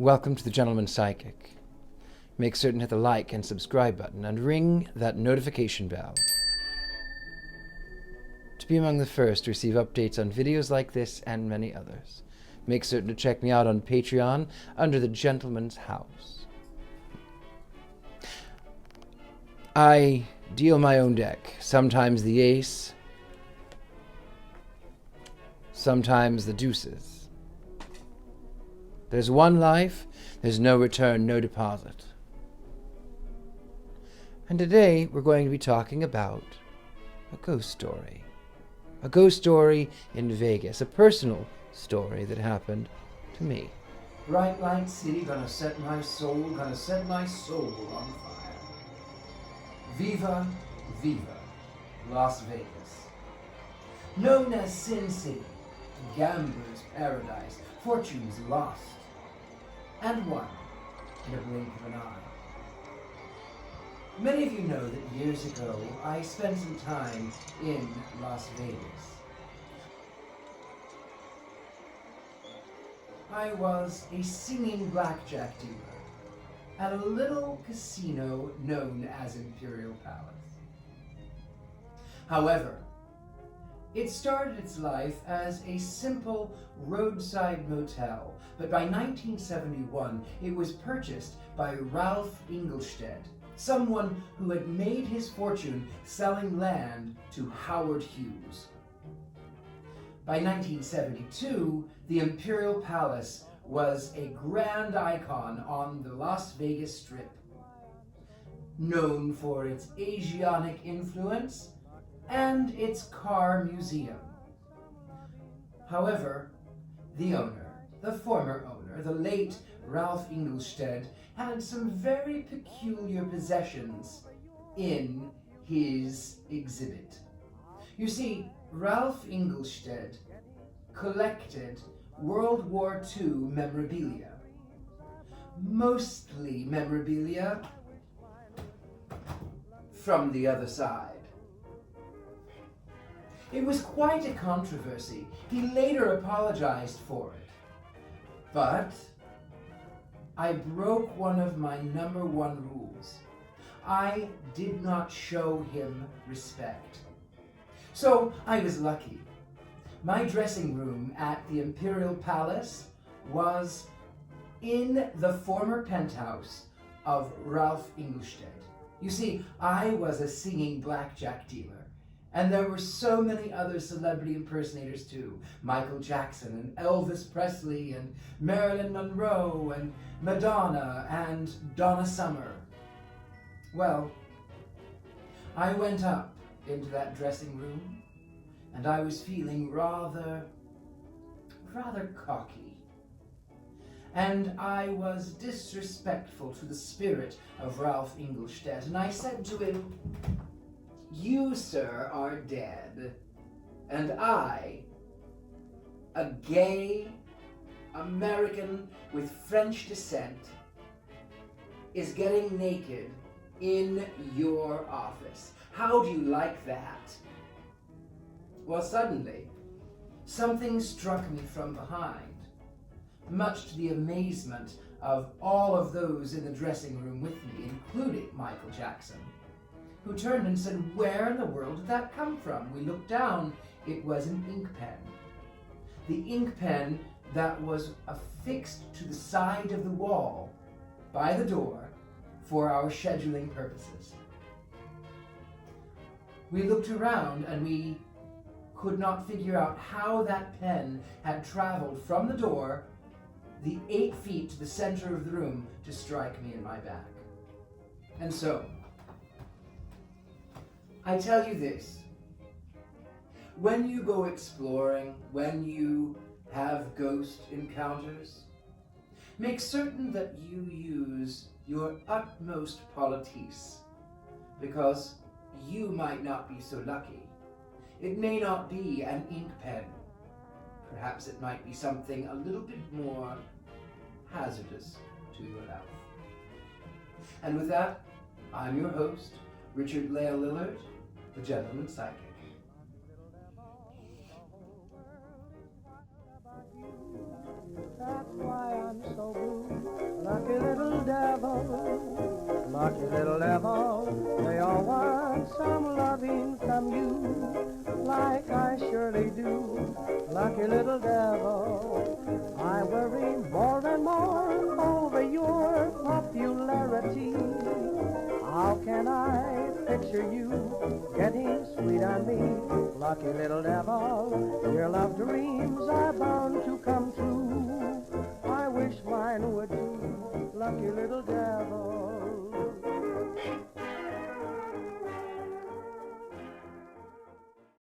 Welcome to the Gentleman Psychic. Make certain to hit the like and subscribe button and ring that notification bell to be among the first to receive updates on videos like this and many others. Make certain to check me out on Patreon under the Gentleman's House. I deal my own deck, sometimes the ace, sometimes the deuces. There's one life, there's no return, no deposit. And today we're going to be talking about a ghost story. A ghost story in Vegas, a personal story that happened to me. Bright light city, gonna set my soul on fire. Viva, viva, Las Vegas. Known as Sin City, gambler's paradise, fortunes lost, and won in a blink of an eye. Many of you know that years ago I spent some time in Las Vegas. I was a singing blackjack dealer at a little casino known as Imperial Palace. However, it started its life as a simple roadside motel, but by 1971 it was purchased by Ralph Ingolstadt, someone who had made his fortune selling land to Howard Hughes. By 1972, the Imperial Palace was a grand icon on the Las Vegas Strip, known for its Asiatic influence and its car museum. However, the former owner, the late Ralph Ingolstadt, had some very peculiar possessions in his exhibit. You see, Ralph Ingolstadt collected World War II memorabilia, mostly memorabilia from the other side. It was quite a controversy. He later apologized for it. But I broke one of my number one rules. I did not show him respect. So I was lucky. My dressing room at the Imperial Palace was in the former penthouse of Ralph Ingolstadt. You see, I was a singing blackjack dealer. And there were so many other celebrity impersonators too. Michael Jackson and Elvis Presley and Marilyn Monroe and Madonna and Donna Summer. Well, I went up into that dressing room and I was feeling rather cocky. And I was disrespectful to the spirit of Ralph Ingolstadt. And I said to him, "You, sir, are dead, and I, a gay American with French descent, is getting naked in your office. How do you like that?" Well, suddenly, something struck me from behind, much to the amazement of all of those in the dressing room with me, including Michael Jackson, who turned and said, "Where in the world did that come from?" We looked down. It was an ink pen. The ink pen that was affixed to the side of the wall by the door for our scheduling purposes. We looked around and we could not figure out how that pen had traveled from the door the 8 feet to the center of the room to strike me in my back. And so, I tell you this, when you go exploring, when you have ghost encounters, make certain that you use your utmost politis, because you might not be so lucky. It may not be an ink pen. Perhaps it might be something a little bit more hazardous to your health. And with that, I'm your host, Richard-Lael Lillard, the Gentleman Psychic. That's why I'm so blue. little devil, lucky little devil. They all want some loving from you, like I surely do. Lucky little devil, I worry more and more over your popularity. How can I picture you getting sweet on me? Lucky little devil, your love dreams are bound